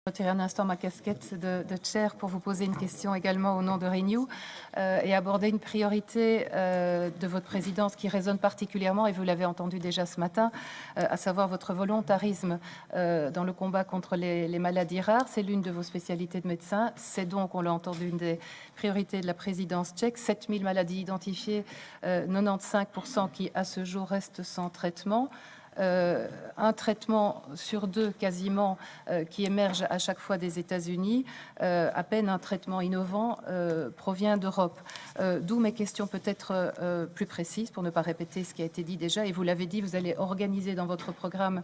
Retirer un instant ma casquette de chair pour vous poser une question également au nom de Renew et aborder une priorité de votre présidence qui résonne particulièrement, et vous l'avez entendu déjà ce matin, à savoir votre volontarisme dans le combat contre les maladies rares. C'est l'une de vos spécialités de médecin. C'est donc, on l'a entendu, une des priorités de la présidence tchèque. 7000 maladies identifiées, 95% qui à ce jour restent sans traitement. Un traitement sur deux quasiment qui émerge à chaque fois des États-Unis. À peine un traitement innovant provient d'Europe. D'où mes questions peut-être plus précises pour ne pas répéter ce qui a été dit déjà. Et vous l'avez dit, vous allez organiser dans votre programme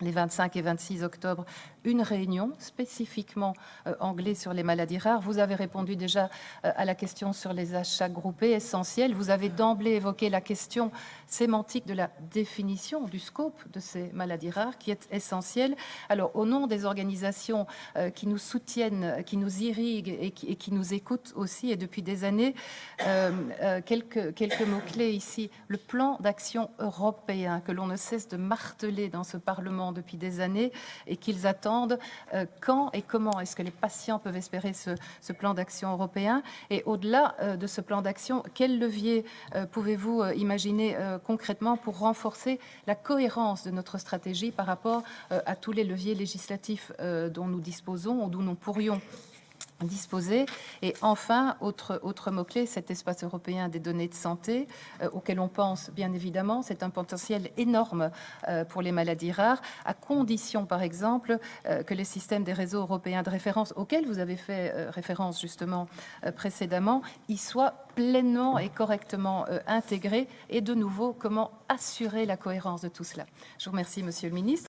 les 25 et 26 octobre, une réunion spécifiquement anglais sur les maladies rares. Vous avez répondu déjà à la question sur les achats groupés essentiels. Vous avez d'emblée évoqué la question sémantique de la définition du scope de ces maladies rares qui est essentielle. Alors, au nom des organisations qui nous soutiennent, qui nous irriguent et qui nous écoutent aussi, et depuis des années, quelques mots-clés ici. Le plan d'action européen que l'on ne cesse de marteler dans ce Parlement depuis des années et qu'ils attendent. Quand et comment est-ce que les patients peuvent espérer ce plan d'action européen? Et au-delà de ce plan d'action, quel levier pouvez-vous imaginer concrètement pour renforcer la cohérence de notre stratégie par rapport à tous les leviers législatifs dont nous disposons ou dont nous pourrions disposer? Et enfin, autre mot-clé, cet espace européen des données de santé auquel on pense bien évidemment, c'est un potentiel énorme pour les maladies rares, à condition par exemple que les systèmes des réseaux européens de référence auxquels vous avez fait référence justement précédemment y soient pleinement et correctement intégrés. Et de nouveau, comment assurer la cohérence de tout cela? Je vous remercie, Monsieur le Ministre.